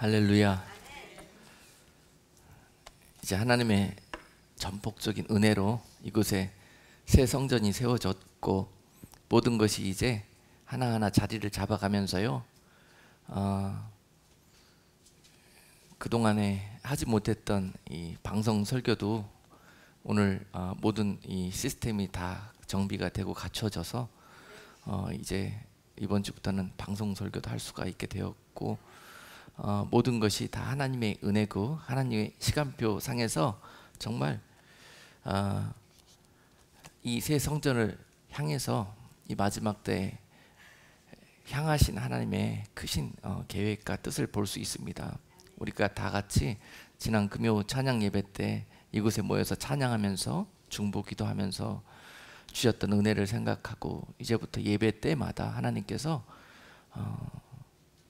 할렐루야. 이제 하나님의 전폭적인 은혜로 이곳에 새 성전이 세워졌고 모든 것이 이제 하나하나 자리를 잡아가면서요, 그동안에 하지 못했던 이 방송 설교도 오늘 모든 이 시스템이 다 정비가 되고 갖춰져서 이제 이번 주부터는 방송 설교도 할 수가 있게 되었고, 모든 것이 다 하나님의 은혜고 하나님의 시간표 상에서 정말 이 새 성전을 향해서 이 마지막 때 향하신 하나님의 크신 계획과 뜻을 볼 수 있습니다. 우리가 다 같이 지난 금요 찬양 예배 때 이곳에 모여서 찬양하면서 중보 기도하면서 주셨던 은혜를 생각하고, 이제부터 예배 때마다 하나님께서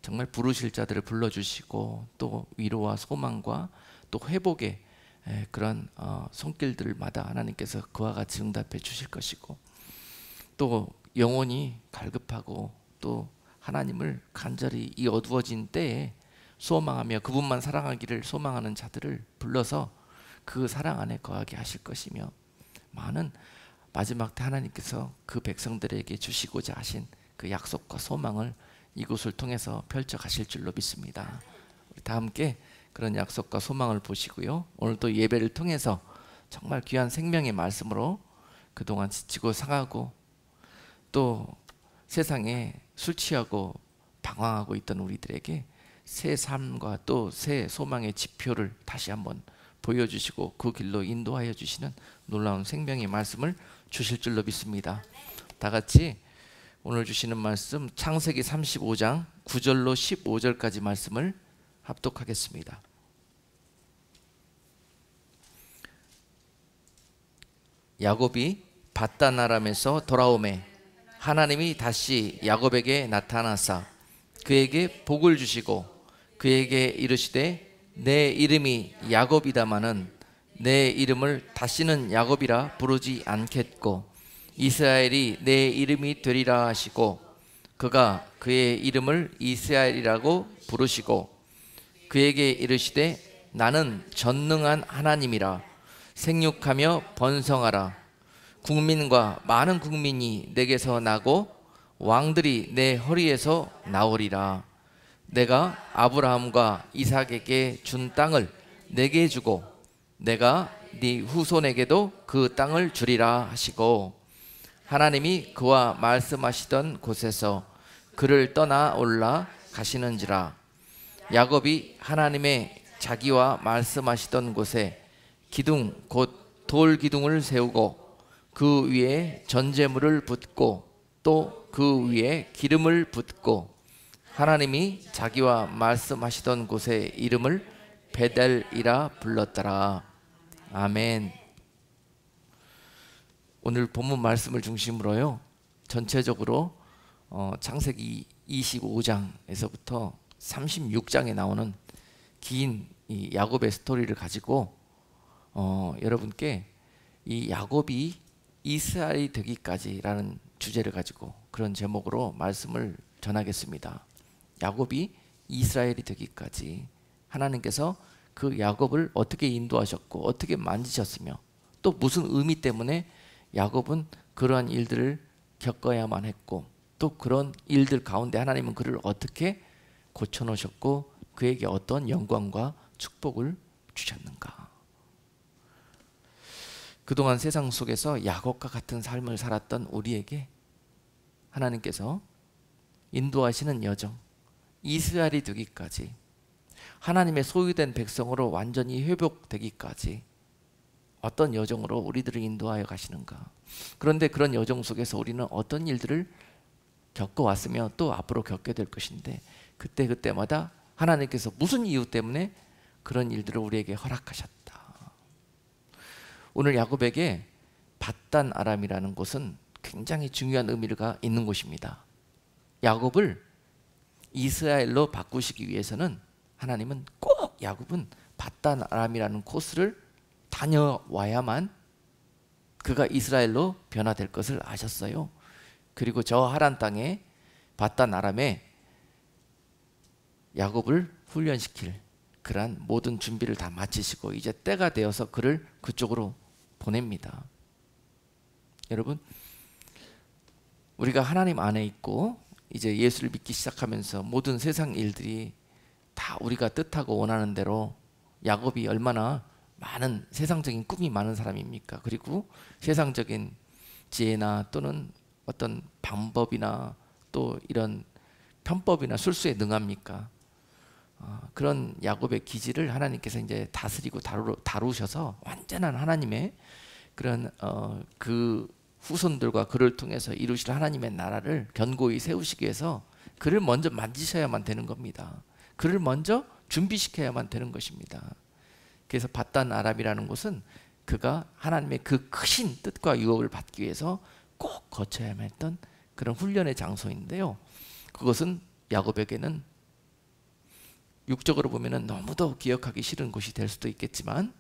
정말 부르실 자들을 불러주시고 또 위로와 소망과 또 회복의 그런 손길들마다 하나님께서 그와 같이 응답해 주실 것이고, 또 영혼이 갈급하고 또 하나님을 간절히 이 어두워진 때에 소망하며 그분만 사랑하기를 소망하는 자들을 불러서 그 사랑 안에 거하게 하실 것이며, 많은 마지막 때 하나님께서 그 백성들에게 주시고자 하신 그 약속과 소망을 이곳을 통해서 펼쳐 가실 줄로 믿습니다. 우리 다 함께 그런 약속과 소망을 보시고요, 오늘도 예배를 통해서 정말 귀한 생명의 말씀으로 그동안 지치고 상하고 또 세상에 술 취하고 방황하고 있던 우리들에게 새 삶과 또 새 소망의 지표를 다시 한번 보여주시고 그 길로 인도하여 주시는 놀라운 생명의 말씀을 주실 줄로 믿습니다. 다 같이 오늘 주시는 말씀 창세기 35장 9절로 15절까지 말씀을 합독하겠습니다. 야곱이 밧단 아람에서 돌아오매 하나님이 다시 야곱에게 나타나사 그에게 복을 주시고 그에게 이르시되 내 이름이 야곱이다마는 내 이름을 다시는 야곱이라 부르지 않겠고 이스라엘이 내 이름이 되리라 하시고, 그가 그의 이름을 이스라엘이라고 부르시고 그에게 이르시되 나는 전능한 하나님이라 생육하며 번성하라. 국민과 많은 국민이 내게서 나고 왕들이 내 허리에서 나오리라. 내가 아브라함과 이삭에게 준 땅을 내게 주고 내가 네 후손에게도 그 땅을 주리라 하시고, 하나님이 그와 말씀하시던 곳에서 그를 떠나 올라 가시는지라. 야곱이 하나님의 자기와 말씀하시던 곳에 기둥 곧 돌 기둥을 세우고 그 위에 전제물을 붓고 또 그 위에 기름을 붓고 하나님이 자기와 말씀하시던 곳의 이름을 베델이라 불렀더라. 아멘. 오늘 본문 말씀을 중심으로요, 전체적으로 창세기 25장에서부터 36장에 나오는 긴 이 야곱의 스토리를 가지고 여러분께 이 야곱이 이스라엘이 되기까지라는 주제를 가지고 그런 제목으로 말씀을 전하겠습니다. 야곱이 이스라엘이 되기까지 하나님께서 그 야곱을 어떻게 인도하셨고 어떻게 만지셨으며 또 무슨 의미 때문에 야곱은 그러한 일들을 겪어야만 했고 또 그런 일들 가운데 하나님은 그를 어떻게 고쳐놓으셨고 그에게 어떤 영광과 축복을 주셨는가. 그동안 세상 속에서 야곱과 같은 삶을 살았던 우리에게 하나님께서 인도하시는 여정, 이스라엘이 되기까지 하나님의 소유된 백성으로 완전히 회복되기까지 어떤 여정으로 우리들을 인도하여 가시는가. 그런데 그런 여정 속에서 우리는 어떤 일들을 겪어왔으며 또 앞으로 겪게 될 것인데 그때마다 하나님께서 무슨 이유 때문에 그런 일들을 우리에게 허락하셨다. 오늘 야곱에게 밧단 아람이라는 곳은 굉장히 중요한 의미가 있는 곳입니다. 야곱을 이스라엘로 바꾸시기 위해서는 하나님은 꼭 야곱은 밧단 아람이라는 코스를 다녀와야만 그가 이스라엘로 변화될 것을 아셨어요. 그리고 저 하란 땅에 밧단 아람에 야곱을 훈련시킬 그러한 모든 준비를 다 마치시고 이제 때가 되어서 그를 그쪽으로 보냅니다. 여러분, 우리가 하나님 안에 있고 이제 예수를 믿기 시작하면서 모든 세상 일들이 다 우리가 뜻하고 원하는 대로, 야곱이 얼마나 많은 세상적인 꿈이 많은 사람입니까? 그리고 세상적인 지혜나 또는 어떤 방법이나 또 이런 편법이나 술수에 능합니까? 그런 야곱의 기질을 하나님께서 이제 다스리고 다루셔서 완전한 하나님의 그런 그 후손들과 그를 통해서 이루실 하나님의 나라를 견고히 세우시기 위해서 그를 먼저 만지셔야만 되는 겁니다. 그를 먼저 준비시켜야만 되는 것입니다. 그래서 밧단 아람이라는 곳은 그가 하나님의 그 크신 뜻과 유업을 받기 위해서 꼭 거쳐야만 했던 그런 훈련의 장소인데요. 그것은 야곱에게는 육적으로 보면은 너무도 기억하기 싫은 곳이 될 수도 있겠지만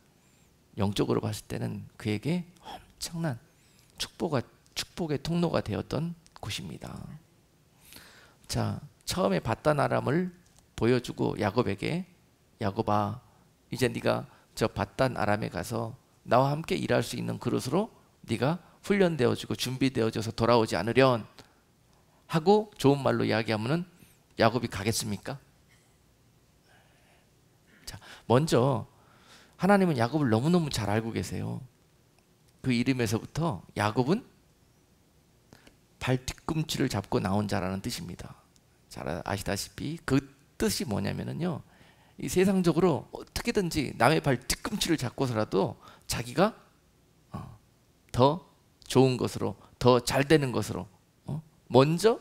영적으로 봤을 때는 그에게 엄청난 축복의 통로가 되었던 곳입니다. 자, 처음에 밧단 아람을 보여주고 야곱에게, 야곱아, 이제 네가 저 밧단 아람에 가서 나와 함께 일할 수 있는 그릇으로 네가 훈련되어지고 준비되어져서 돌아오지 않으련 하고 좋은 말로 이야기하면은 야곱이 가겠습니까? 자, 먼저 하나님은 야곱을 너무너무 잘 알고 계세요. 그 이름에서부터 야곱은 발 뒤꿈치를 잡고 나온 자라는 뜻입니다. 잘 아시다시피 그 뜻이 뭐냐면요, 이 세상적으로 어떻게든지 남의 발 뒤꿈치를 잡고서라도 자기가 더 좋은 것으로, 더 잘 되는 것으로 먼저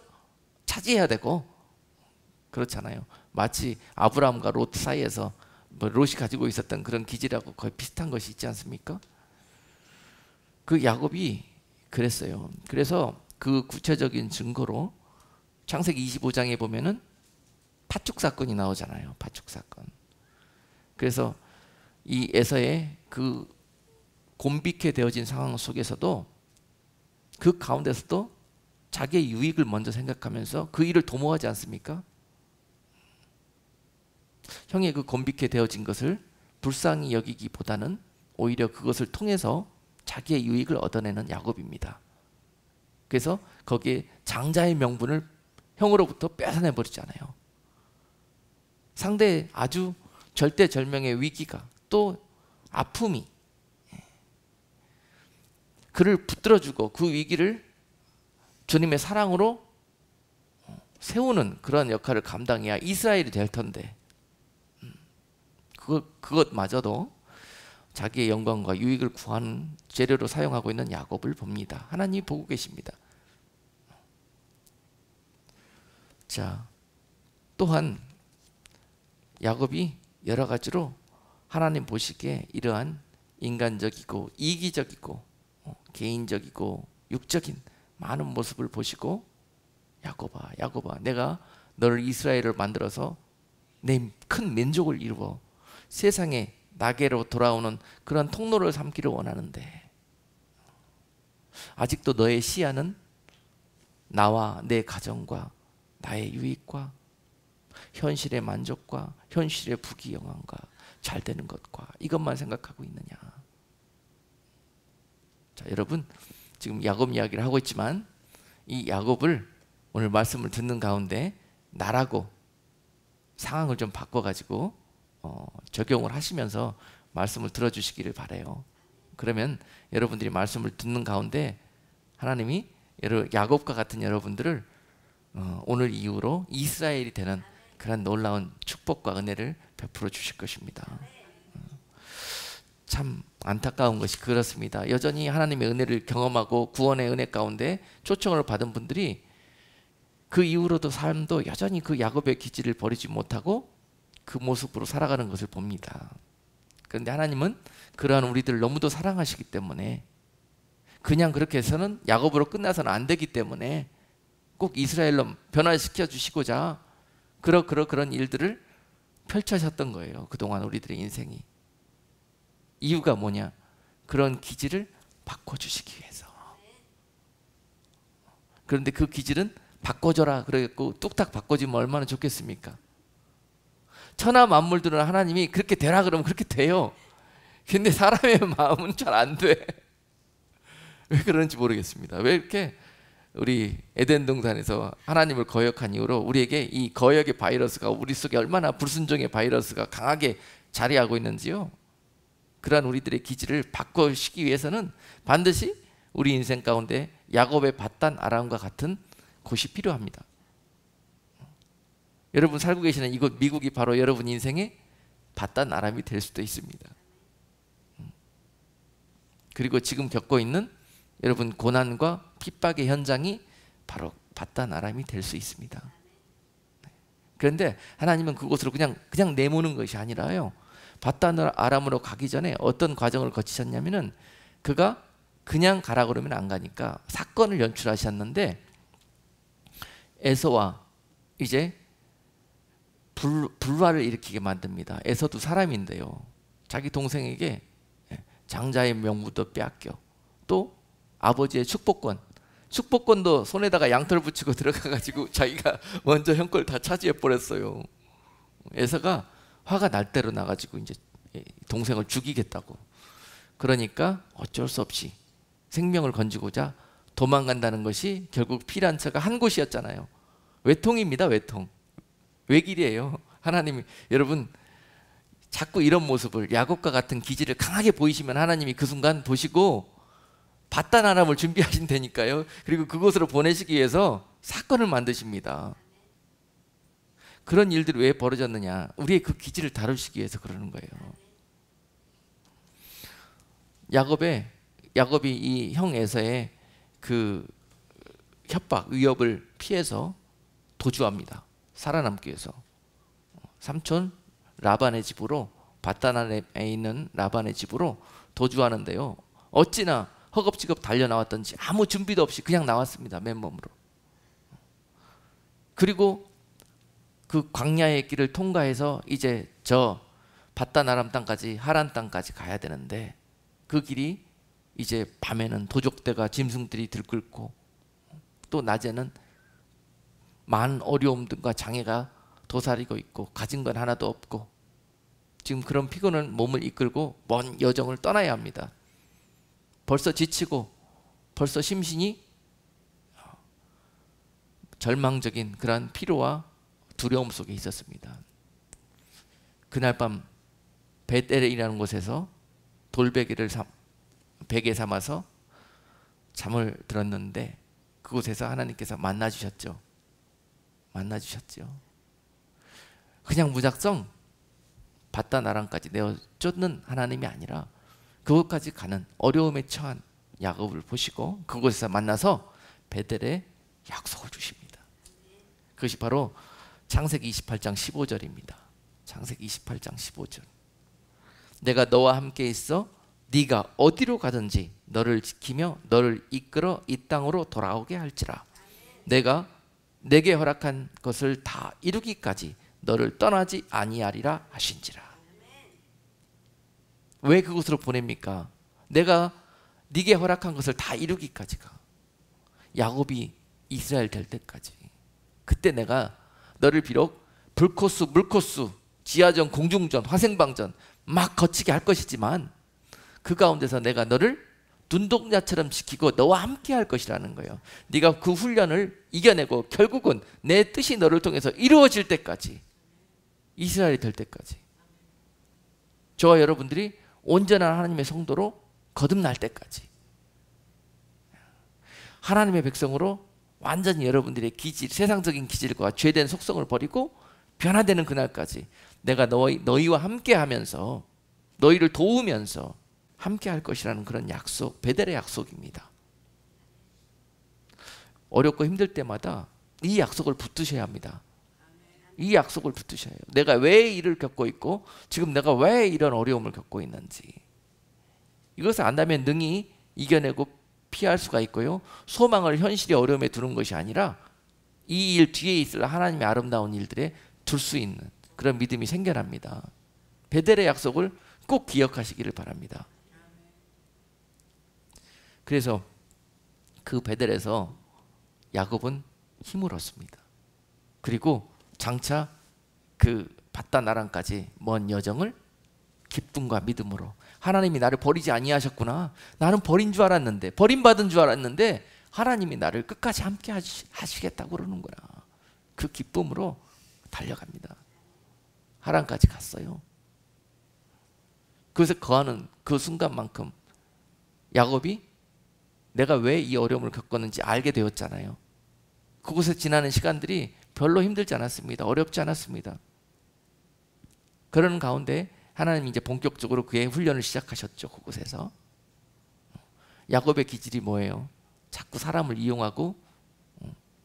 차지해야 되고, 그렇잖아요. 마치 아브라함과 롯 사이에서 뭐 롯이 가지고 있었던 그런 기질하고 거의 비슷한 것이 있지 않습니까? 그 야곱이 그랬어요. 그래서 그 구체적인 증거로 창세기 25장에 보면은 파축 사건이 나오잖아요. 파축 사건. 그래서 이 에서의 그 곤비케 되어진 상황 속에서도 그 가운데서도 자기의 유익을 먼저 생각하면서 그 일을 도모하지 않습니까? 형의 그 곤비케 되어진 것을 불쌍히 여기기보다는 오히려 그것을 통해서 자기의 유익을 얻어내는 야곱입니다. 그래서 거기에 장자의 명분을 형으로부터 뺏어내 버리잖아요. 상대의 아주 절대절명의 위기가, 또 아픔이 그를 붙들어주고 그 위기를 주님의 사랑으로 세우는 그런 역할을 감당해야 이스라엘이 될 텐데, 그것마저도 자기의 영광과 유익을 구하는 재료로 사용하고 있는 야곱을 봅니다. 하나님이 보고 계십니다. 자, 또한 야곱이 여러 가지로 하나님 보시기에 이러한 인간적이고 이기적이고 개인적이고 육적인 많은 모습을 보시고, 야곱아, 야곱아, 내가 너를 이스라엘을 만들어서 내 큰 민족을 이루어 세상에 나게로 돌아오는 그런 통로를 삼기를 원하는데 아직도 너의 시야는 나와 내 가정과 나의 유익과 현실의 만족과 현실의 부귀영화가 잘 되는 것과 이것만 생각하고 있느냐. 자, 여러분, 지금 야곱 이야기를 하고 있지만 이 야곱을 오늘 말씀을 듣는 가운데 나라고 상황을 좀 바꿔가지고 적용을 하시면서 말씀을 들어주시기를 바라요. 그러면 여러분들이 말씀을 듣는 가운데 하나님이 야곱과 같은 여러분들을 오늘 이후로 이스라엘이 되는 그런 놀라운 축복과 은혜를 베풀어 주실 것입니다. 참 안타까운 것이 그렇습니다. 여전히 하나님의 은혜를 경험하고 구원의 은혜 가운데 초청을 받은 분들이 그 이후로도 삶도 여전히 그 야곱의 기질을 버리지 못하고 그 모습으로 살아가는 것을 봅니다. 그런데 하나님은 그러한 우리들을 너무도 사랑하시기 때문에 그냥 그렇게 해서는 야곱으로 끝나서는 안 되기 때문에 꼭 이스라엘로 변화시켜 주시고자 그런 일들을 펼쳐셨던 거예요. 그동안 우리들의 인생이. 이유가 뭐냐? 그런 기질을 바꿔주시기 위해서. 그런데 그 기질은 바꿔줘라 그러겠고 뚝딱 바꿔주면 얼마나 좋겠습니까? 천하 만물들은 하나님이 그렇게 되라 그러면 그렇게 돼요. 근데 사람의 마음은 잘 안 돼. 왜 그런지 모르겠습니다. 왜 이렇게 우리 에덴 동산에서 하나님을 거역한 이후로 우리에게 이 거역의 바이러스가 우리 속에 얼마나 불순종의 바이러스가 강하게 자리하고 있는지요. 그러한 우리들의 기질을 바꾸시기 위해서는 반드시 우리 인생 가운데 야곱의 밧단 아람과 같은 곳이 필요합니다. 여러분 살고 계시는 이곳 미국이 바로 여러분 인생의 밧단 아람이 될 수도 있습니다. 그리고 지금 겪고 있는 여러분 고난과 핍박의 현장이 바로 밧단 아람이 될 수 있습니다. 그런데 하나님은 그곳으로 그냥 내모는 것이 아니라요, 밧단 아람으로 가기 전에 어떤 과정을 거치셨냐면은, 그가 그냥 가라 그러면 안 가니까 사건을 연출하셨는데, 에서와 이제 불화를 일으키게 만듭니다. 에서도 사람인데요, 자기 동생에게 장자의 명분도 빼앗겨, 또 아버지의 축복권도 손에다가 양털 붙이고 들어가가지고 자기가 먼저 형 걸 다 차지해 버렸어요. 에서가 화가 날 대로 나가지고 이제 동생을 죽이겠다고. 그러니까 어쩔 수 없이 생명을 건지고자 도망간다는 것이 결국 피란처가 한 곳이었잖아요. 외통입니다. 외길이에요. 하나님이, 여러분 자꾸 이런 모습을, 야곱과 같은 기질을 강하게 보이시면 하나님이 그 순간 보시고 밧단 아람을 준비하신다니까요. 그리고 그곳으로 보내시기 위해서 사건을 만드십니다. 그런 일들이 왜 벌어졌느냐, 우리의 그 기질을 다루시기 위해서 그러는 거예요. 야곱이 이 형 에서의 그 협박, 위협을 피해서 도주합니다. 살아남기 위해서 삼촌 라반의 집으로, 밧단 아람에 있는 라반의 집으로 도주하는데요, 어찌나 허겁지겁 달려나왔던지 아무 준비도 없이 그냥 나왔습니다. 맨몸으로. 그리고 그 광야의 길을 통과해서 이제 저 밧단 아람 땅까지, 하란 땅까지 가야 되는데, 그 길이 이제 밤에는 도적대가 짐승들이 들끓고, 또 낮에는 많은 어려움들과 장애가 도사리고 있고, 가진 건 하나도 없고, 지금 그런 피곤한 몸을 이끌고 먼 여정을 떠나야 합니다. 벌써 지치고 벌써 심신이 절망적인 그러한 피로와 두려움 속에 있었습니다. 그날 밤 벳엘이라는 곳에서 돌베개를 베개 삼아서 잠을 들었는데, 그곳에서 하나님께서 만나주셨죠. 그냥 무작정 밧단 아람까지 내어 쫓는 하나님이 아니라 그곳까지 가는 어려움에 처한 야곱을 보시고 그곳에서 만나서 베델에 약속을 주십니다. 그것이 바로 창세기 28장 15절입니다. 창세기 28장 15절. 내가 너와 함께 있어 네가 어디로 가든지 너를 지키며 너를 이끌어 이 땅으로 돌아오게 할지라. 내가 내게 허락한 것을 다 이루기까지 너를 떠나지 아니하리라 하신지라. 왜 그곳으로 보냅니까? 내가 네게 허락한 것을 다 이루기까지가, 야곱이 이스라엘 될 때까지. 그때 내가 너를 비록 불코스, 물코스, 지하전, 공중전, 화생방전 막 거치게 할 것이지만, 그 가운데서 내가 너를 눈동자처럼 지키고 너와 함께 할 것이라는 거예요. 네가 그 훈련을 이겨내고 결국은 내 뜻이 너를 통해서 이루어질 때까지, 이스라엘이 될 때까지, 저와 여러분들이 온전한 하나님의 성도로 거듭날 때까지, 하나님의 백성으로 완전히 여러분들의 기질, 세상적인 기질과 죄된 속성을 버리고 변화되는 그날까지 내가 너희와 함께 하면서, 너희를 도우면서 함께 할 것이라는 그런 약속, 베델의 약속입니다. 어렵고 힘들 때마다 이 약속을 붙드셔야 합니다. 이 약속을 붙드셔야 해요. 내가 왜 이를 겪고 있고, 지금 내가 왜 이런 어려움을 겪고 있는지, 이것을 안다면 능히 이겨내고 피할 수가 있고요, 소망을 현실의 어려움에 두는 것이 아니라 이 일 뒤에 있을 하나님의 아름다운 일들에 둘 수 있는 그런 믿음이 생겨납니다. 베델의 약속을 꼭 기억하시기를 바랍니다. 그래서 그 베델에서 야곱은 힘을 얻습니다. 그리고 장차 그 바다 나랑까지 먼 여정을 기쁨과 믿음으로, 하나님이 나를 버리지 아니하셨구나, 나는 버린 줄 알았는데, 버림받은 줄 알았는데 하나님이 나를 끝까지 함께 하시겠다고 그러는구나. 그 기쁨으로 달려갑니다. 하란까지 갔어요. 그래서 거하는 그 순간만큼 야곱이 내가 왜 이 어려움을 겪었는지 알게 되었잖아요. 그곳에 지나는 시간들이 별로 힘들지 않았습니다. 어렵지 않았습니다. 그러는 가운데 하나님이 이제 본격적으로 그의 훈련을 시작하셨죠. 그곳에서. 야곱의 기질이 뭐예요? 자꾸 사람을 이용하고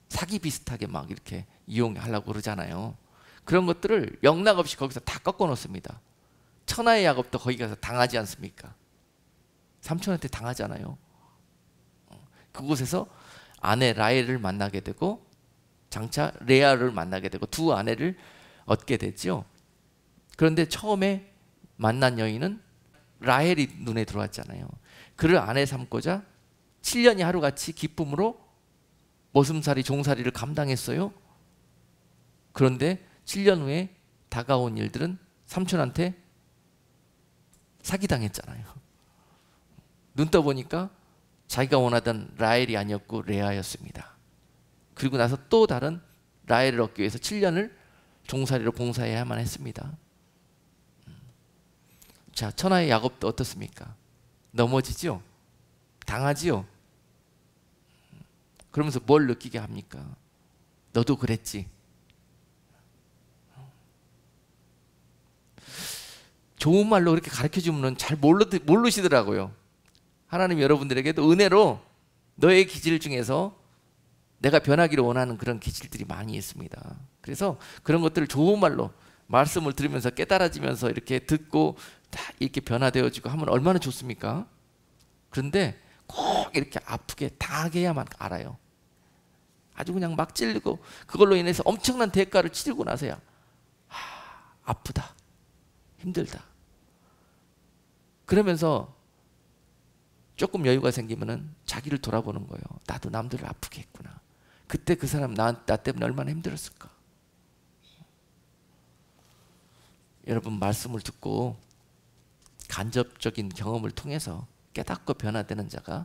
사기 비슷하게 막 이렇게 이용하려고 그러잖아요. 그런 것들을 영락없이 거기서 다 꺾어 놓습니다. 천하의 야곱도 거기 가서 당하지 않습니까? 삼촌한테 당하잖아요. 그곳에서 아내 라헬을 만나게 되고 장차 레아를 만나게 되고 두 아내를 얻게 되죠. 그런데 처음에 만난 여인은 라헬이 눈에 들어왔잖아요. 그를 아내 삼고자 7년이 하루같이 기쁨으로 머슴살이 종살이를 감당했어요. 그런데 7년 후에 다가온 일들은 삼촌한테 사기당했잖아요. 눈 떠보니까 자기가 원하던 라헬이 아니었고 레아였습니다. 그리고 나서 또 다른 라헬을 얻기 위해서 7년을 종살이로 봉사해야만 했습니다. 자, 천하의 야곱도 어떻습니까? 넘어지죠? 당하지요? 그러면서 뭘 느끼게 합니까? 너도 그랬지. 좋은 말로 그렇게 가르쳐주면 잘 모르시더라고요. 하나님 여러분들에게도 은혜로 너의 기질 중에서 내가 변하기를 원하는 그런 기질들이 많이 있습니다. 그래서 그런 것들을 좋은 말로 말씀을 들으면서 깨달아지면서 이렇게 듣고 다 이렇게 변화되어지고 하면 얼마나 좋습니까? 그런데 꼭 이렇게 아프게 당하게 해야만 알아요. 아주 그냥 막 찔리고 그걸로 인해서 엄청난 대가를 치르고 나서야 아프다, 힘들다. 그러면서 조금 여유가 생기면은 자기를 돌아보는 거예요. 나도 남들을 아프게 했구나. 그때 그 사람 나 때문에 얼마나 힘들었을까. 여러분, 말씀을 듣고 간접적인 경험을 통해서 깨닫고 변화되는 자가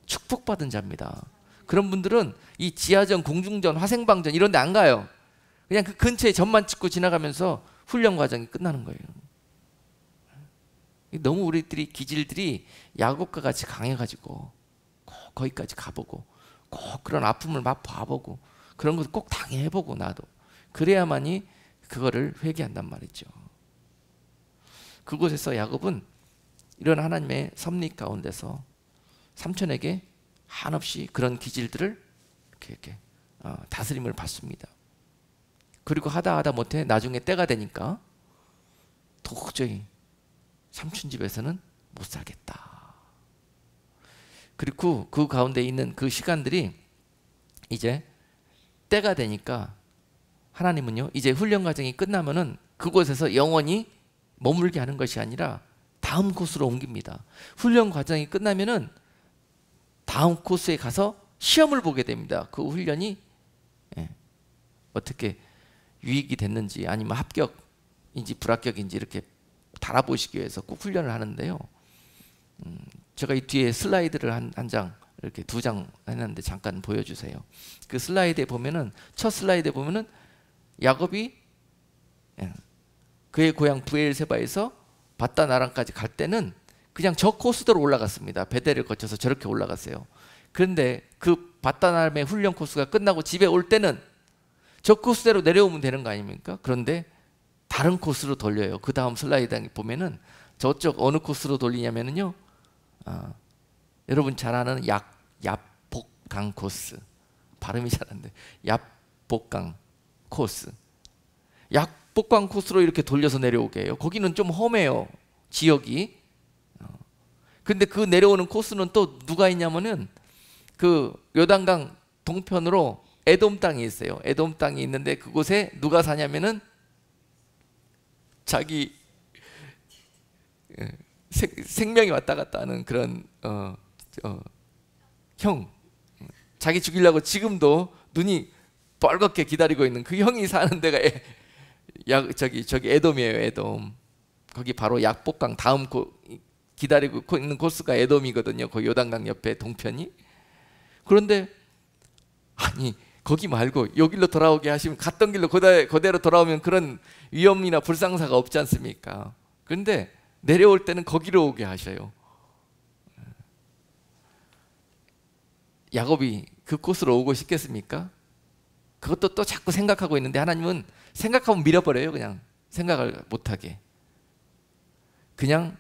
축복받은 자입니다. 그런 분들은 이 지하전, 공중전, 화생방전 이런 데 안 가요. 그냥 그 근처에 전만 찍고 지나가면서 훈련 과정이 끝나는 거예요. 너무 우리들이 기질들이 야곱과 같이 강해가지고 꼭 거기까지 가보고 꼭 그런 아픔을 막 봐보고 그런 것을 꼭 당해보고 나도 그래야만이 그거를 회개한단 말이죠. 그곳에서 야곱은 이런 하나님의 섭리 가운데서 삼촌에게 한없이 그런 기질들을 이렇게 다스림을 받습니다. 그리고 하다 못해 나중에 때가 되니까 도저히 삼촌 집에서는 못 살겠다. 그리고 그 가운데 있는 그 시간들이 이제 때가 되니까 하나님은요, 이제 훈련 과정이 끝나면은 그곳에서 영원히 머물게 하는 것이 아니라 다음 코스로 옮깁니다. 훈련 과정이 끝나면은 다음 코스에 가서 시험을 보게 됩니다. 그 훈련이 어떻게 유익이 됐는지 아니면 합격인지 불합격인지 이렇게 달아보시기 위해서 꼭 훈련을 하는데요. 제가 이 뒤에 슬라이드를 한 장, 이렇게 2장 해놨는데 잠깐 보여주세요. 그 슬라이드에 보면은, 첫 슬라이드에 보면은 야곱이 그의 고향 브엘세바에서 바다 나랑까지 갈 때는 그냥 저 코스대로 올라갔습니다. 베델을 거쳐서 저렇게 올라갔어요. 그런데 그 바다 나람의 훈련 코스가 끝나고 집에 올 때는 저 코스대로 내려오면 되는 거 아닙니까? 그런데 다른 코스로 돌려요. 그 다음 슬라이드에 보면은 저쪽 어느 코스로 돌리냐면요, 여러분 잘 아는 야복강 코스, 발음이 잘 안 돼. 야복강 코스, 야복강 코스로 이렇게 돌려서 내려오게 해요. 거기는 좀 험해요, 지역이. 근데 그 내려오는 코스는 또 누가 있냐면은 그 요단강 동편으로 에돔 땅이 있어요. 에돔 땅이 있는데 그곳에 누가 사냐면은 자기 생명이 왔다 갔다 하는 그런 형, 자기 죽이려고 지금도 눈이 뻘겋게 기다리고 있는 그 형이 사는 데가 저기 에돔이에요, 에돔. 거기 바로 약복강 다음 기다리고 있는 코스가 에돔이거든요. 그 요단강 옆에 동편이. 그런데 아니 거기 말고 여기로 돌아오게 하시면 갔던 길로 그대로 돌아오면 그런 위험이나 불상사가 없지 않습니까? 그런데 내려올 때는 거기로 오게 하셔요. 야곱이 그 코스로 오고 싶겠습니까? 그것도 또 자꾸 생각하고 있는데 하나님은 생각하면 밀어버려요. 그냥 생각을 못하게. 그냥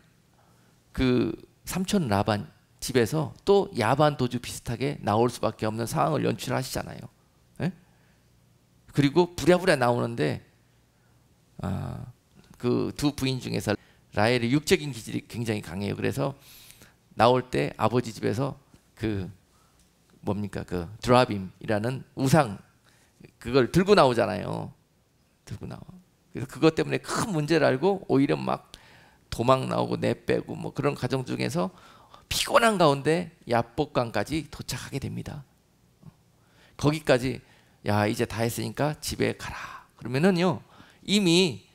그 삼촌 라반 집에서 또 야반 도주 비슷하게 나올 수밖에 없는 상황을 연출하시잖아요. 예? 그리고 부랴부랴 나오는데 그 두 부인 중에서 라헬의 육적인 기질이 굉장히 강해요. 그래서 나올 때 아버지 집에서 그 뭡니까 그 드라빔이라는 우상 그걸 들고 나오잖아요. 들고 나와. 그래서 그것 때문에 큰 문제를 알고 오히려 막 도망 나오고 내빼고 뭐 그런 과정 중에서 피곤한 가운데 야복강까지 도착하게 됩니다. 거기까지 야 이제 다 했으니까 집에 가라. 그러면은요 이미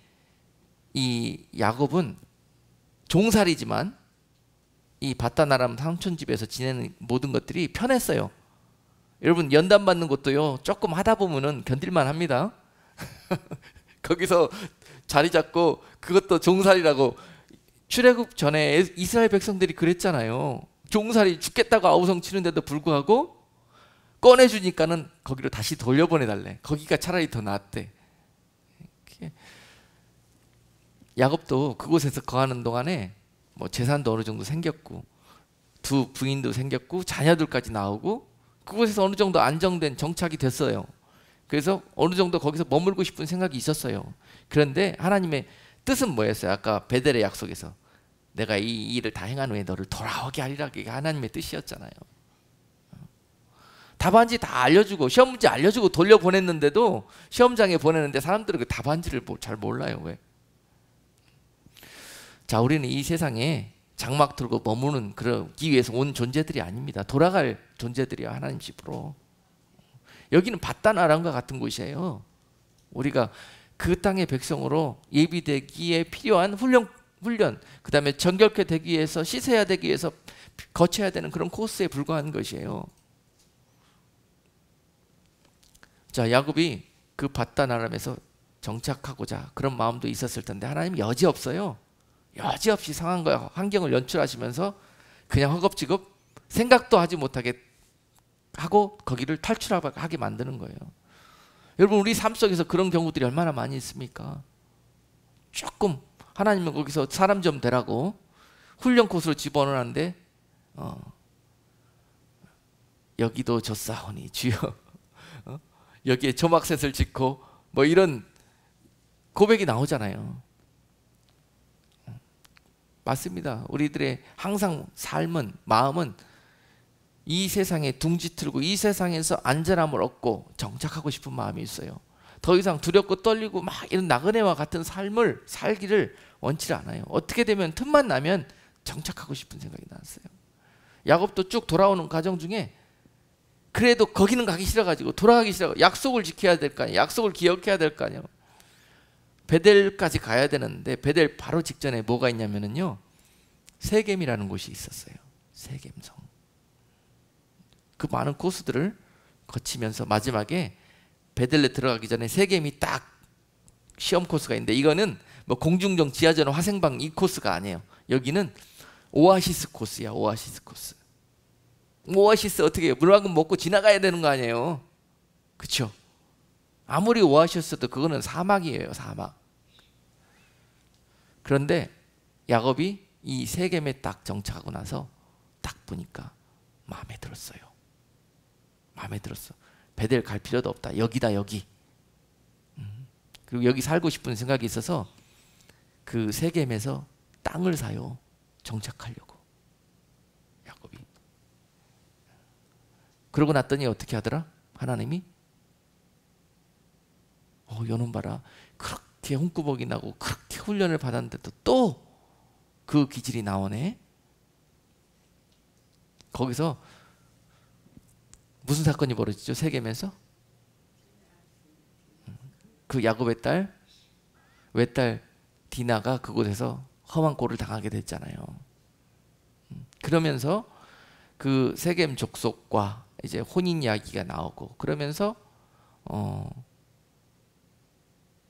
이 야곱은 종살이지만 이 바다나람 삼촌 집에서 지내는 모든 것들이 편했어요. 여러분 연단 받는 것도요 조금 하다 보면은 견딜만 합니다. 거기서 자리 잡고 그것도 종살이라고. 출애굽 전에 이스라엘 백성들이 그랬잖아요. 종살이 죽겠다고 아우성 치는데도 불구하고 꺼내주니까는 거기로 다시 돌려보내달래. 거기가 차라리 더 낫대. 야곱도 그곳에서 거하는 동안에 뭐 재산도 어느 정도 생겼고 두 부인도 생겼고 자녀들까지 나오고 그곳에서 어느 정도 안정된 정착이 됐어요. 그래서 어느 정도 거기서 머물고 싶은 생각이 있었어요. 그런데 하나님의 뜻은 뭐였어요? 아까 베델의 약속에서 내가 이 일을 다 행한 후에 너를 돌아오게 하리라. 그게 하나님의 뜻이었잖아요. 답안지 다 알려주고 시험 문제 알려주고 돌려보냈는데도 시험장에 보내는데 사람들은 그 답안지를 잘 몰라요. 왜? 자, 우리는 이 세상에 장막 들고 머무는 그러기 위해서 온 존재들이 아닙니다. 돌아갈 존재들이야. 하나님 집으로. 여기는 바다나람과 같은 곳이에요. 우리가 그 땅의 백성으로 예비되기에 필요한 훈련 그 다음에 정결케 되기 위해서 씻어야 되기 위해서 거쳐야 되는 그런 코스에 불과한 것이에요. 자, 야곱이 그 바다나람에서 정착하고자 그런 마음도 있었을 텐데 하나님이 여지없어요. 여지없이 상황과 환경을 연출하시면서 그냥 허겁지겁 생각도 하지 못하게 하고 거기를 탈출하게 만드는 거예요. 여러분 우리 삶 속에서 그런 경우들이 얼마나 많이 있습니까? 조금 하나님은 거기서 사람 좀 되라고 훈련 코스로 집어넣었는데 여기도 졌사오니 주여 여기에 조막셋을 짓고 뭐 이런 고백이 나오잖아요. 맞습니다. 우리들의 항상 삶은 마음은 이 세상에 둥지틀고 이 세상에서 안전함을 얻고 정착하고 싶은 마음이 있어요. 더 이상 두렵고 떨리고 막 이런 나그네와 같은 삶을 살기를 원치 않아요. 어떻게 되면 틈만 나면 정착하고 싶은 생각이 났어요. 야곱도 쭉 돌아오는 과정 중에 그래도 거기는 가기 싫어가지고 돌아가기 싫어가지고 약속을 지켜야 될 거 아니에요. 약속을 기억해야 될 거 아니에요. 베델까지 가야 되는데 베델 바로 직전에 뭐가 있냐면요 세겜이라는 곳이 있었어요. 세겜성. 그 많은 코스들을 거치면서 마지막에 베델에 들어가기 전에 세겜이 딱 시험 코스가 있는데 이거는 뭐 공중정 지하전원 화생방 이 코스가 아니에요. 여기는 오아시스 코스야. 오아시스 코스. 오아시스 어떻게 해요? 물 한 금 먹고 지나가야 되는 거 아니에요. 그렇죠? 아무리 오아시스도 그거는 사막이에요. 사막. 그런데 야곱이 이 세겜에 딱 정착하고 나서 딱 보니까 마음에 들었어요. 마음에 들었어. 베델 갈 필요도 없다. 여기다 여기. 그리고 여기 살고 싶은 생각이 있어서 그 세겜에서 땅을 사요. 정착하려고. 야곱이. 그러고 났더니 어떻게 하더라? 하나님이 요놈 봐라. 그렇게 홍구복이 나고 그렇게 훈련을 받았는데도 또 그 기질이 나오네. 거기서 무슨 사건이 벌어지죠? 세겜에서 그 야곱의 딸 외딸 디나가 그곳에서 험한 꼴을 당하게 됐잖아요. 그러면서 그 세겜 족속과 이제 혼인 이야기가 나오고, 그러면서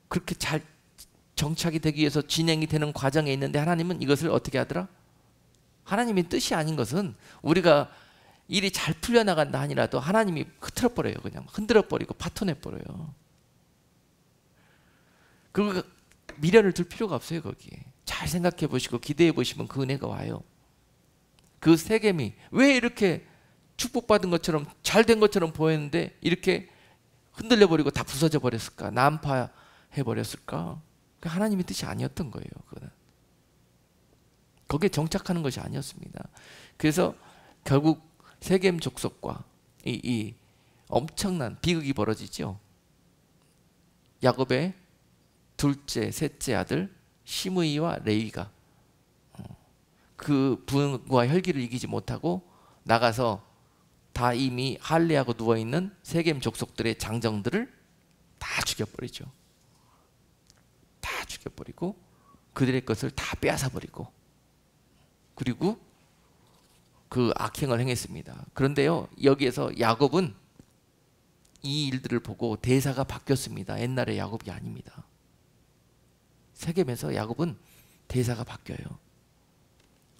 그렇게 잘 정착이 되기 위해서 진행이 되는 과정에 있는데, 하나님은 이것을 어떻게 하더라? 하나님의 뜻이 아닌 것은 우리가 일이 잘 풀려나간다 하니라도 하나님이 흐트러버려요. 그냥 흔들어버리고 파토내버려요. 그거 미련을 둘 필요가 없어요. 거기에 잘 생각해 보시고 기대해 보시면 그 은혜가 와요. 그 세겜이 왜 이렇게 축복받은 것처럼 잘된 것처럼 보였는데 이렇게 흔들려 버리고 다 부서져 버렸을까? 난파해 버렸을까? 하나님의 뜻이 아니었던 거예요. 그거는 거기에 정착하는 것이 아니었습니다. 그래서 결국 세겜 족속과 이 엄청난 비극이 벌어지죠. 야곱의 둘째, 셋째 아들 시므이와 레위가 그 분과 혈기를 이기지 못하고 나가서 다 이미 할례하고 누워있는 세겜 족속들의 장정들을 다 죽여버리죠. 다 죽여버리고 그들의 것을 다 빼앗아버리고, 그리고 그 악행을 행했습니다. 그런데요, 여기에서 야곱은 이 일들을 보고 대사가 바뀌었습니다. 옛날의 야곱이 아닙니다. 세겜에서 야곱은 대사가 바뀌어요.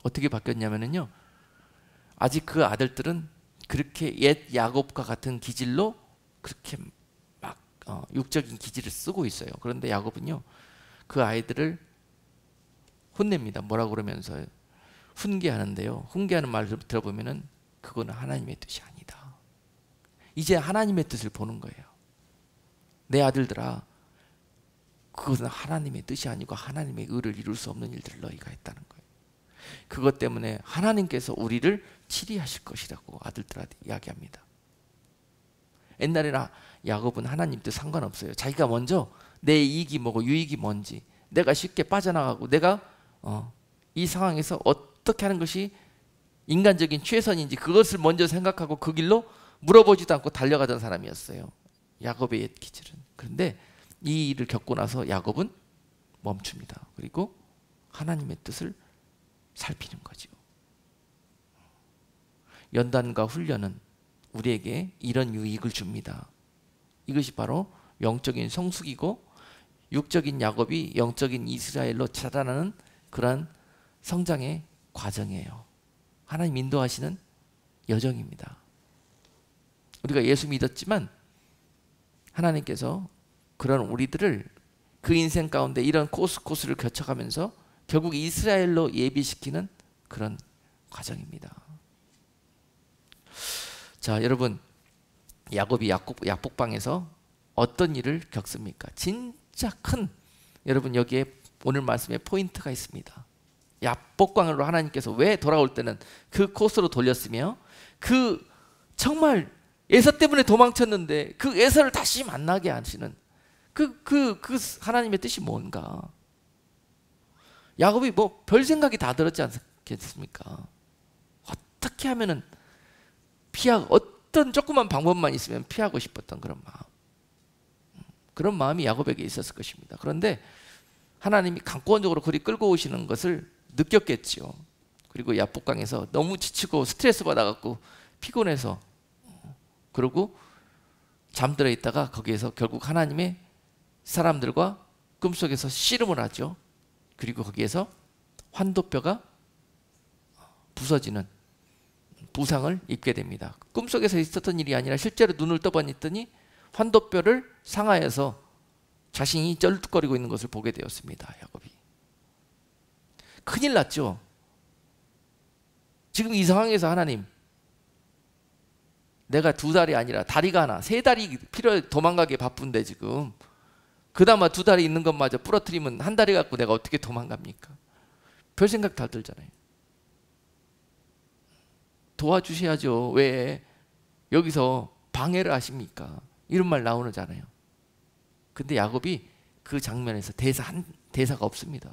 어떻게 바뀌었냐면요, 아직 그 아들들은 그렇게 옛 야곱과 같은 기질로 그렇게 막 육적인 기질을 쓰고 있어요. 그런데 야곱은요, 그 아이들을 혼냅니다. 뭐라고 그러면서요? 훈계하는데요, 훈계하는 말을 들어보면은 그거는 하나님의 뜻이 아니다. 이제 하나님의 뜻을 보는 거예요. 내 아들들아, 그것은 하나님의 뜻이 아니고 하나님의 의를 이룰 수 없는 일들을 너희가 했다는 거예요. 그것 때문에 하나님께서 우리를 치리하실 것이라고 아들들한테 이야기합니다. 옛날에는 야곱은 하나님 뜻 상관없어요. 자기가 먼저 내 이익이 뭐고 유익이 뭔지, 내가 쉽게 빠져나가고 내가 이 상황에서 어떻게 하는 것이 인간적인 최선인지 그것을 먼저 생각하고 그 길로 물어보지도 않고 달려가던 사람이었어요. 야곱의 옛 기질은. 그런데 이 일을 겪고 나서 야곱은 멈춥니다. 그리고 하나님의 뜻을 살피는 거죠. 연단과 훈련은 우리에게 이런 유익을 줍니다. 이것이 바로 영적인 성숙이고 육적인 야곱이 영적인 이스라엘로 자라나는 그러한 성장의 과정이에요. 하나님 인도하시는 여정입니다. 우리가 예수 믿었지만 하나님께서 그런 우리들을 그 인생 가운데 이런 코스를 거쳐가면서 결국 이스라엘로 예비시키는 그런 과정입니다. 자, 여러분, 야곱이 약복방에서 어떤 일을 겪습니까? 진짜 큰, 여러분 여기에 오늘 말씀에 포인트가 있습니다. 약복방으로 하나님께서 왜 돌아올 때는 그 코스로 돌렸으며, 그 정말 에서 때문에 도망쳤는데 그 에서를 다시 만나게 하시는 그 하나님의 뜻이 뭔가? 야곱이 뭐 별 생각이 다 들었지 않겠습니까? 어떻게 하면은 어떤 조그만 방법만 있으면 피하고 싶었던 그런 마음이 야곱에게 있었을 것입니다. 그런데 하나님이 강권적으로 그리 끌고 오시는 것을 느꼈겠지요. 그리고 야복강에서 너무 지치고 스트레스 받아갖고 피곤해서, 그리고 잠들어 있다가 거기에서 결국 하나님의 사람들과 꿈속에서 씨름을 하죠. 그리고 거기에서 환도뼈가 부서지는 부상을 입게 됩니다. 꿈속에서 있었던 일이 아니라 실제로 눈을 떠봤더니 환도뼈를 상하여서 자신이 쩔뚝거리고 있는 것을 보게 되었습니다. 야곱이. 큰일 났죠. 지금 이 상황에서 하나님, 내가 2달이 아니라 다리가 하나, 3달이 필요해 도망가기 바쁜데 지금 그나마 2달이 있는 것마저 부러뜨리면 1달이 갖고 내가 어떻게 도망갑니까? 별 생각 다 들잖아요. 도와주셔야죠. 왜 여기서 방해를 하십니까? 이런 말 나오잖아요. 근데 야곱이 그 장면에서 대사가 없습니다.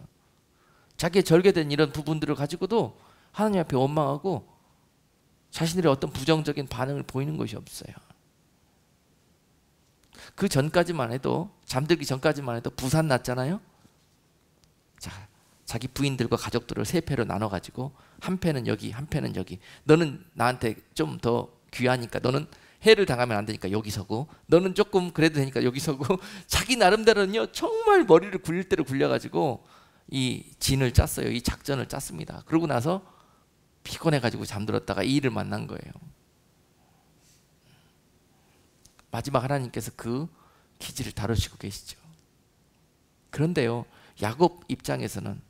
자기의 절개된 이런 부분들을 가지고도 하나님 앞에 원망하고 자신들의 어떤 부정적인 반응을 보이는 것이 없어요. 그 전까지만 해도, 잠들기 전까지만 해도 부산 났잖아요. 자, 자기 부인들과 가족들을 세 패로 나눠 가지고 한 패는 여기, 한 패는 여기. 너는 나한테 좀 더 귀하니까 너는 해를 당하면 안 되니까 여기 서고, 너는 조금 그래도 되니까 여기 서고. 자기 나름대로는요 정말 머리를 굴릴 대로 굴려가지고 이 진을 짰어요. 이 작전을 짰습니다. 그러고 나서 피곤해가지고 잠들었다가 이 일을 만난 거예요. 마지막 하나님께서 그 기지를 다루시고 계시죠. 그런데요, 야곱 입장에서는,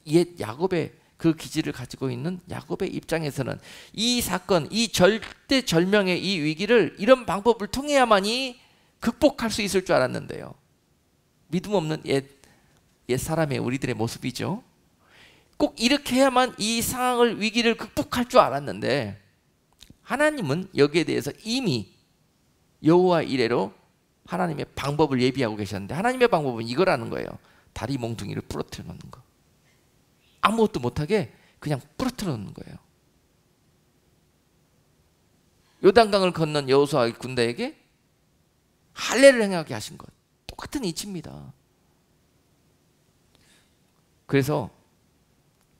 옛 야곱의 그 기지를 가지고 있는 야곱의 입장에서는 이 사건, 이 절대절명의 이 위기를 이런 방법을 통해야만이 극복할 수 있을 줄 알았는데요, 믿음 없는 옛 사람의 우리들의 모습이죠. 꼭 이렇게 해야만 이 상황을, 위기를 극복할 줄 알았는데 하나님은 여기에 대해서 이미 여호와 이레로 하나님의 방법을 예비하고 계셨는데, 하나님의 방법은 이거라는 거예요. 다리 몽둥이를 부러뜨려 놓는 거. 아무것도 못하게 그냥 부러뜨려 놓는 거예요. 요단강을 건넌 여호수아 군대에게 할례를 행하게 하신 것, 똑같은 이치입니다. 그래서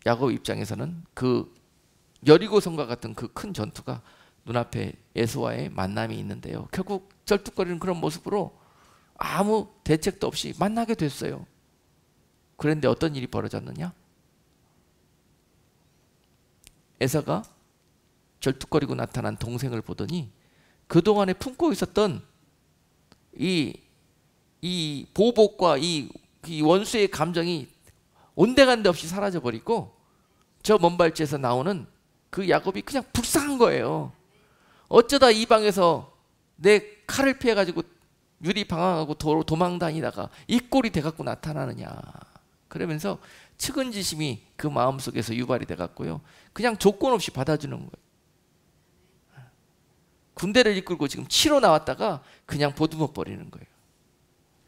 야곱 입장에서는 그 여리고성과 같은 그 큰 전투가 눈앞에 에서와의 만남이 있는데요, 결국 절뚝거리는 그런 모습으로 아무 대책도 없이 만나게 됐어요. 그런데 어떤 일이 벌어졌느냐? 에서가 절뚝거리고 나타난 동생을 보더니 그동안에 품고 있었던 이 보복과 이 원수의 감정이 온데간데 없이 사라져버리고, 저 먼발치에서 나오는 그 야곱이 그냥 불쌍한 거예요. 어쩌다 이 방에서 내 칼을 피해가지고 유리 방황하고 도망 다니다가 이 꼴이 돼갖고 나타나느냐. 그러면서 측은지심이 그 마음속에서 유발이 돼갖고요, 그냥 조건 없이 받아주는 거예요. 군대를 이끌고 지금 치러 나왔다가 그냥 보듬어 버리는 거예요.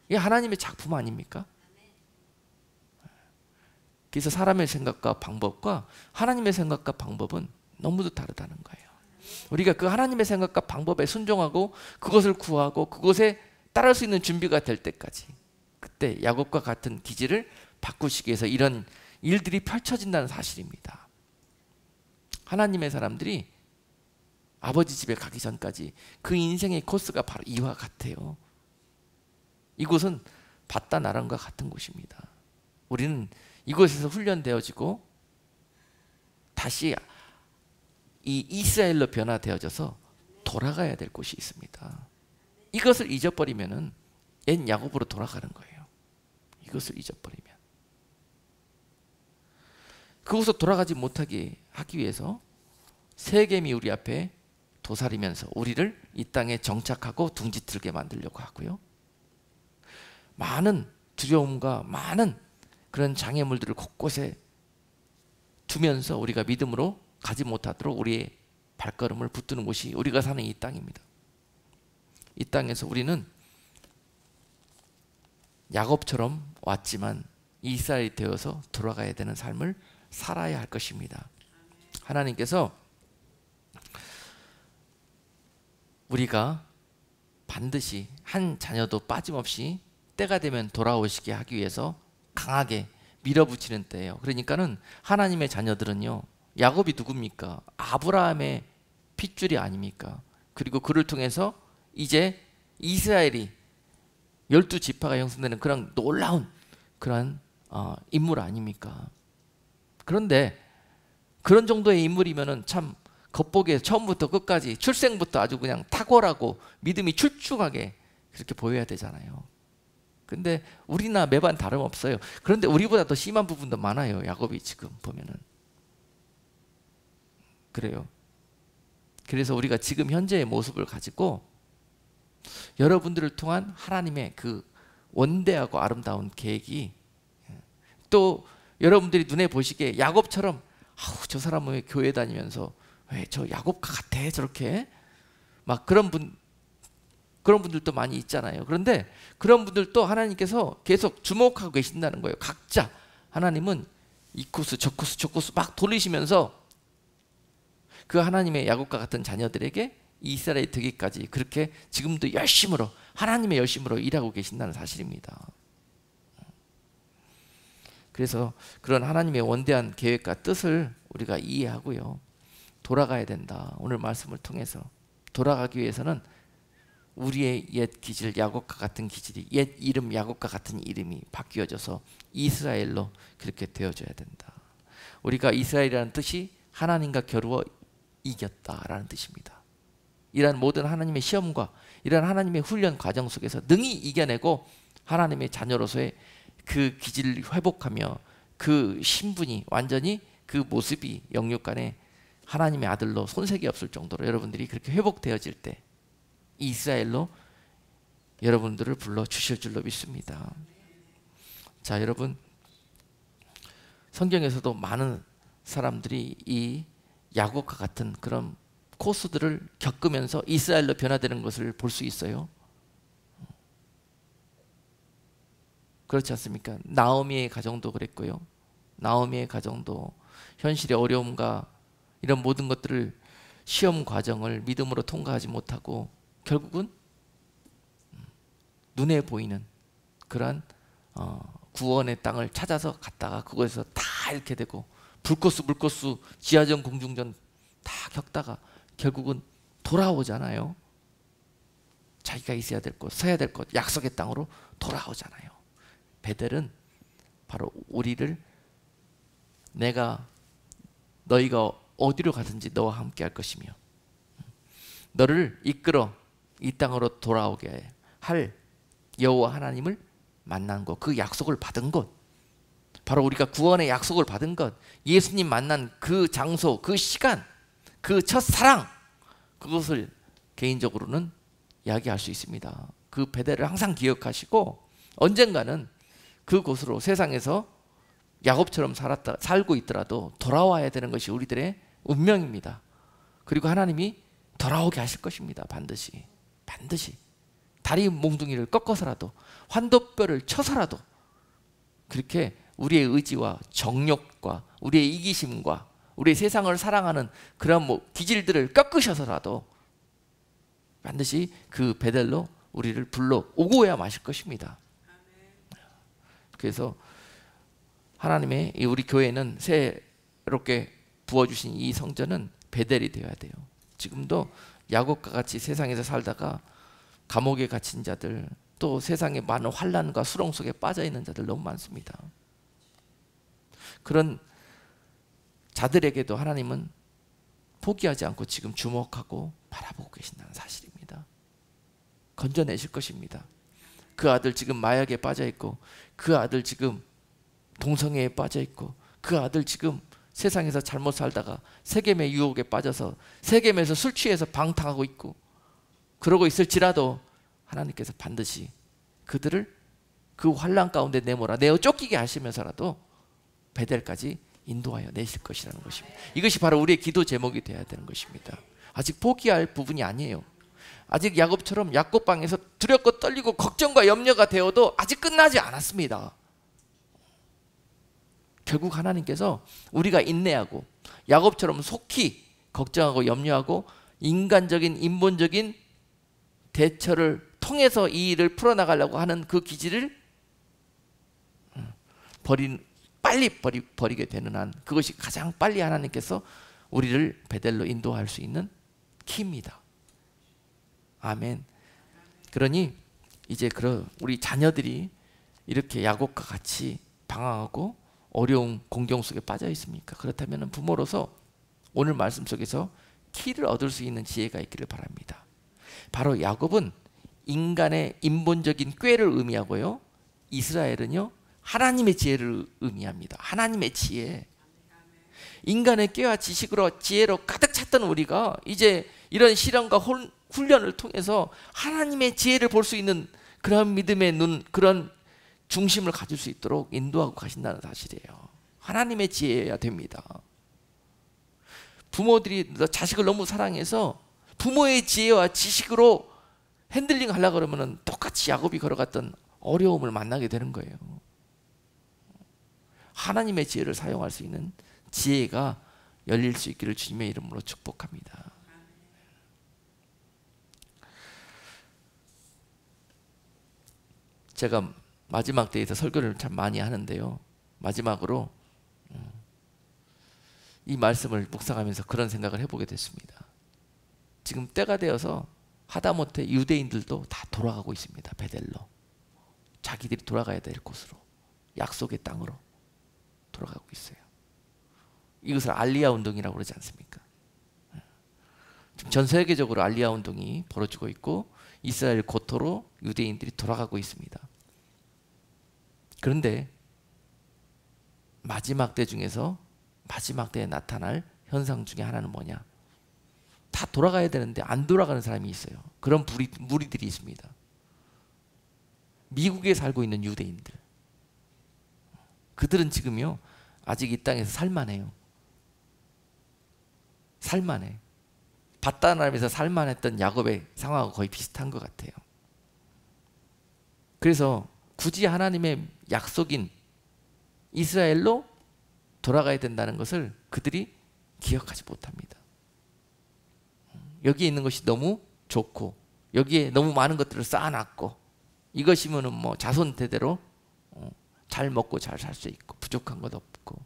이게 하나님의 작품 아닙니까? 그래서 사람의 생각과 방법과 하나님의 생각과 방법은 너무도 다르다는 거예요. 우리가 그 하나님의 생각과 방법에 순종하고 그것을 구하고 그것에 따를 수 있는 준비가 될 때까지, 그때 야곱과 같은 기질을 바꾸시기 위해서 이런 일들이 펼쳐진다는 사실입니다. 하나님의 사람들이 아버지 집에 가기 전까지 그 인생의 코스가 바로 이와 같아요. 이곳은 바다 나란과 같은 곳입니다. 우리는 이곳에서 훈련되어지고 다시 이 이스라엘로 변화되어져서 돌아가야 될 곳이 있습니다. 이것을 잊어버리면은 옛 야곱으로 돌아가는 거예요. 이것을 잊어버리면. 그곳으로 돌아가지 못하게 하기 위해서 세겜이 우리 앞에 도사리면서 우리를 이 땅에 정착하고 둥지틀게 만들려고 하고요, 많은 두려움과 많은 그런 장애물들을 곳곳에 두면서 우리가 믿음으로 가지 못하도록 우리의 발걸음을 붙드는 곳이 우리가 사는 이 땅입니다. 이 땅에서 우리는 야곱처럼 왔지만 이스라엘이 되어서 돌아가야 되는 삶을 살아야 할 것입니다. 하나님께서 우리가 반드시 한 자녀도 빠짐없이 때가 되면 돌아오시게 하기 위해서 강하게 밀어붙이는 때예요. 그러니까는 하나님의 자녀들은요, 야곱이 누굽니까? 아브라함의 핏줄이 아닙니까? 그리고 그를 통해서 이제 이스라엘이 12지파가 형성되는 그런 놀라운 그런 인물 아닙니까? 그런데 그런 정도의 인물이면은 참 겉보기에 처음부터 끝까지 출생부터 아주 그냥 탁월하고 믿음이 출중하게 그렇게 보여야 되잖아요. 근데 우리나 매반 다름없어요. 그런데 우리보다 더 심한 부분도 많아요. 야곱이 지금 보면은. 그래요. 그래서 우리가 지금 현재의 모습을 가지고 여러분들을 통한 하나님의 그 원대하고 아름다운 계획이, 또 여러분들이 눈에 보시기에 야곱처럼 아우 저 사람은 왜 교회 다니면서 왜 저 야곱 같아 저렇게 막 그런 분들도 많이 있잖아요. 그런데 그런 분들도 하나님께서 계속 주목하고 계신다는 거예요. 각자 하나님은 이 코스 저 코스 저 코스 막 돌리시면서 그 하나님의 야곱과 같은 자녀들에게 이스라엘이 되기까지 그렇게 지금도 열심으로, 하나님의 열심으로 일하고 계신다는 사실입니다. 그래서 그런 하나님의 원대한 계획과 뜻을 우리가 이해하고요, 돌아가야 된다. 오늘 말씀을 통해서 돌아가기 위해서는 우리의 옛 기질 야곱과 같은 기질이, 옛 이름 야곱과 같은 이름이 바뀌어져서 이스라엘로 그렇게 되어져야 된다. 우리가 이스라엘이라는 뜻이 하나님과 겨루어 이겼다라는 뜻입니다. 이러한 모든 하나님의 시험과 이러한 하나님의 훈련 과정 속에서 능히 이겨내고 하나님의 자녀로서의 그 기질을 회복하며 그 신분이 완전히, 그 모습이 영육간에 하나님의 아들로 손색이 없을 정도로 여러분들이 그렇게 회복되어질 때 이스라엘로 여러분들을 불러 주실 줄로 믿습니다. 자, 여러분, 성경에서도 많은 사람들이 이 야곱과 같은 그런 코스들을 겪으면서 이스라엘로 변화되는 것을 볼 수 있어요. 그렇지 않습니까? 나오미의 가정도 그랬고요. 나오미의 가정도 현실의 어려움과 이런 모든 것들을, 시험 과정을 믿음으로 통과하지 못하고 결국은 눈에 보이는 그러한 구원의 땅을 찾아서 갔다가 그곳에서 다 잃게 되고, 불꽃수 물꽃수 지하전 공중전 다 겪다가 결국은 돌아오잖아요. 자기가 있어야 될 곳, 서야 될 곳, 약속의 땅으로 돌아오잖아요. 베델은 바로 우리를, 너희가 어디로 가든지 너와 함께 할 것이며 너를 이끌어 이 땅으로 돌아오게 할 여호와 하나님을 만난 곳, 그 약속을 받은 곳, 바로 우리가 구원의 약속을 받은 것, 예수님 만난 그 장소, 그 시간, 그 첫사랑, 그것을 개인적으로는 이야기할 수 있습니다. 그 베델을 항상 기억하시고 언젠가는 그곳으로, 세상에서 야곱처럼 살고 있더라도 돌아와야 되는 것이 우리들의 운명입니다. 그리고 하나님이 돌아오게 하실 것입니다. 반드시. 다리 몽둥이를 꺾어서라도, 환도뼈를 쳐서라도 그렇게 우리의 의지와 정욕과 우리의 이기심과 우리의 세상을 사랑하는 그런 기질들을 꺾으셔서라도 반드시 그 베델로 우리를 불러 오고야 마실 것입니다. 그래서 하나님의 우리 교회는 새롭게 부어주신 이 성전은 베델이 되어야 돼요. 지금도 야곱과 같이 세상에서 살다가 감옥에 갇힌 자들, 또 세상에 많은 환난과 수렁 속에 빠져 있는 자들 너무 많습니다. 그런 자들에게도 하나님은 포기하지 않고 지금 주목하고 바라보고 계신다는 사실입니다. 건져내실 것입니다. 그 아들 지금 마약에 빠져 있고, 그 아들 지금 동성애에 빠져 있고, 그 아들 지금 세상에서 잘못 살다가 세겜의 유혹에 빠져서 세겜에서 술 취해서 방탕하고 있고, 그러고 있을지라도 하나님께서 반드시 그들을 그 환난 가운데 내어 쫓기게 하시면서라도 베델까지 인도하여 내실 것이라는 것입니다. 이것이 바로 우리의 기도 제목이 되어야 되는 것입니다. 아직 포기할 부분이 아니에요. 아직 야곱처럼 야곱방에서 두렵고 떨리고 걱정과 염려가 되어도 아직 끝나지 않았습니다. 결국 하나님께서 우리가 인내하고 야곱처럼 속히 걱정하고 염려하고 인간적인, 인본적인 대처를 통해서 이 일을 풀어나가려고 하는 그 기질을 빨리 버리게 되는 한, 그것이 가장 빨리 하나님께서 우리를 베델로 인도할 수 있는 키입니다. 아멘. 그러니 이제 우리 자녀들이 이렇게 야곱과 같이 방황하고 어려운 공경 속에 빠져 있습니까? 그렇다면 부모로서 오늘 말씀 속에서 키를 얻을 수 있는 지혜가 있기를 바랍니다. 바로 야곱은 인간의 인본적인 꾀를 의미하고요, 이스라엘은요 하나님의 지혜를 의미합니다. 하나님의 지혜. 인간의 꾀와 지식으로, 지혜로 가득 찼던 우리가 이제 이런 실험과 훈련을 통해서 하나님의 지혜를 볼 수 있는 그런 믿음의 눈, 그런 중심을 가질 수 있도록 인도하고 가신다는 사실이에요. 하나님의 지혜여야 됩니다. 부모들이 자식을 너무 사랑해서 부모의 지혜와 지식으로 핸들링 하려고 그러면 똑같이 야곱이 걸어갔던 어려움을 만나게 되는 거예요. 하나님의 지혜를 사용할 수 있는 지혜가 열릴 수 있기를 주님의 이름으로 축복합니다. 제가 마지막 때에서 설교를 참 많이 하는데요, 마지막으로 이 말씀을 묵상하면서 그런 생각을 해보게 됐습니다. 지금 때가 되어서 하다못해 유대인들도 다 돌아가고 있습니다. 베델로. 자기들이 돌아가야 될 곳으로, 약속의 땅으로 돌아가고 있어요. 이것을 알리야 운동이라고 그러지 않습니까? 지금 전 세계적으로 알리야 운동이 벌어지고 있고 이스라엘 고토로 유대인들이 돌아가고 있습니다. 그런데 마지막 때 중에서 마지막 때에 나타날 현상 중에 하나는 뭐냐? 다 돌아가야 되는데 안 돌아가는 사람이 있어요. 그런 무리들이 있습니다. 미국에 살고 있는 유대인들. 그들은 지금요 아직 이 땅에서 살만해요. 살만해. 밧단아람에서 살만했던 야곱의 상황하고 거의 비슷한 것 같아요. 그래서 굳이 하나님의 약속인 이스라엘로 돌아가야 된다는 것을 그들이 기억하지 못합니다. 여기에 있는 것이 너무 좋고 여기에 너무 많은 것들을 쌓아놨고 이것이면은 뭐 자손 대대로 잘 먹고 잘 살 수 있고 부족한 것 없고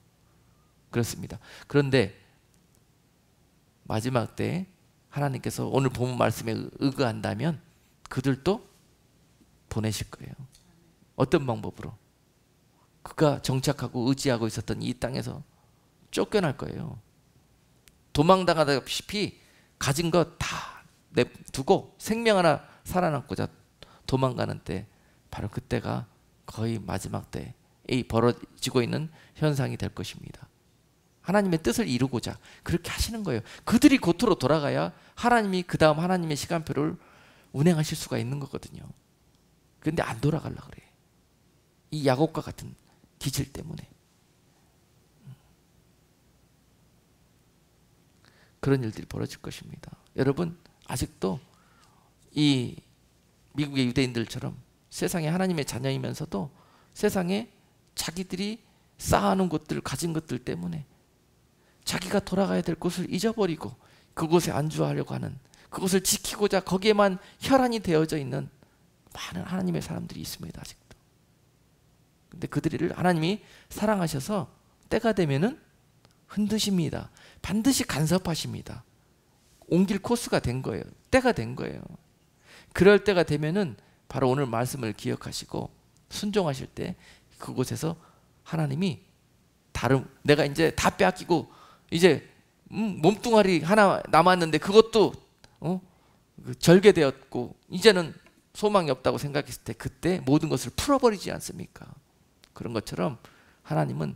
그렇습니다. 그런데 마지막 때 하나님께서 오늘 본문 말씀에 의거한다면 그들도 보내실 거예요. 어떤 방법으로? 그가 정착하고 의지하고 있었던 이 땅에서 쫓겨날 거예요. 도망당하다시피 가진 것 다 내두고 생명 하나 살아남고자 도망가는 때 바로 그때가 거의 마지막 때에 벌어지고 있는 현상이 될 것입니다. 하나님의 뜻을 이루고자 그렇게 하시는 거예요. 그들이 고토로 돌아가야 하나님이 그 다음 하나님의 시간표를 운행하실 수가 있는 거거든요. 그런데 안 돌아가려고 그래. 이 야곱과 같은 기질 때문에. 그런 일들이 벌어질 것입니다. 여러분 아직도 이 미국의 유대인들처럼 세상에 하나님의 자녀이면서도 세상에 자기들이 쌓아놓은 것들 가진 것들 때문에 자기가 돌아가야 될 곳을 잊어버리고 그곳에 안주하려고 하는 그곳을 지키고자 거기에만 혈안이 되어져 있는 많은 하나님의 사람들이 있습니다. 아직도. 근데 그들을 하나님이 사랑하셔서 때가 되면은 흔드십니다. 반드시 간섭하십니다. 옮길 코스가 된 거예요. 때가 된 거예요. 그럴 때가 되면은 바로 오늘 말씀을 기억하시고 순종하실 때 그곳에서 하나님이 내가 이제 다 빼앗기고 이제 몸뚱아리 하나 남았는데 그것도 절개되었고 이제는 소망이 없다고 생각했을 때 그때 모든 것을 풀어버리지 않습니까? 그런 것처럼 하나님은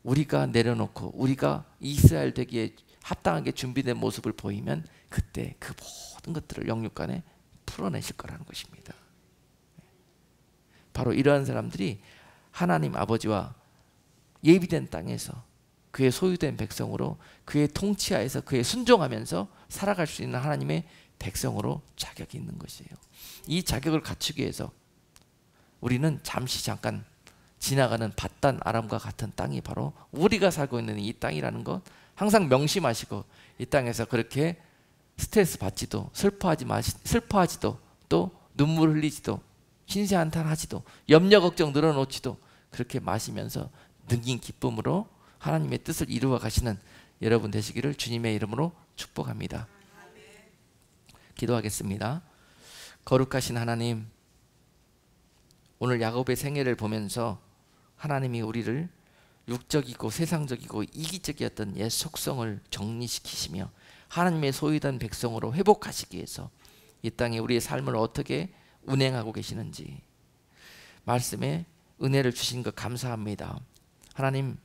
우리가 내려놓고 우리가 이스라엘 되기에 합당하게 준비된 모습을 보이면 그때 그 모든 것들을 영육간에 풀어내실 거라는 것입니다. 바로 이러한 사람들이 하나님 아버지와 예비된 땅에서 그의 소유된 백성으로 그의 통치하에서 그의 순종하면서 살아갈 수 있는 하나님의 백성으로 자격이 있는 것이에요. 이 자격을 갖추기 위해서 우리는 잠깐 지나가는 밧단 아람과 같은 땅이 바로 우리가 살고 있는 이 땅이라는 것 항상 명심하시고 이 땅에서 그렇게 스트레스 받지도 슬퍼하지도 또 눈물 흘리지도 신세한탄하지도 염려 걱정 늘어놓지도 그렇게 마시면서 능인 기쁨으로 하나님의 뜻을 이루어 가시는 여러분 되시기를 주님의 이름으로 축복합니다. 기도하겠습니다. 거룩하신 하나님, 오늘 야곱의 생애를 보면서 하나님이 우리를 육적이고 세상적이고 이기적이었던 옛 속성을 정리시키시며 하나님의 소유된 백성으로 회복하시기 위해서 이 땅에 우리의 삶을 어떻게 운행하고 계시는지 말씀에 은혜를 주신 것 감사합니다. 하나님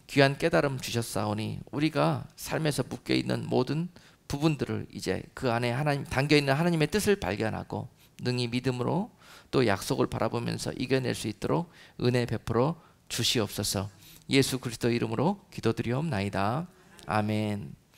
귀한 깨달음 주셨사오니 우리가 삶에서 묶여있는 모든 부분들을 이제 그 안에 하나님 담겨있는 하나님의 뜻을 발견하고 능히 믿음으로 또 약속을 바라보면서 이겨낼 수 있도록 은혜 베풀어 주시옵소서. 예수 그리스도 이름으로 기도드리옵나이다. 아멘.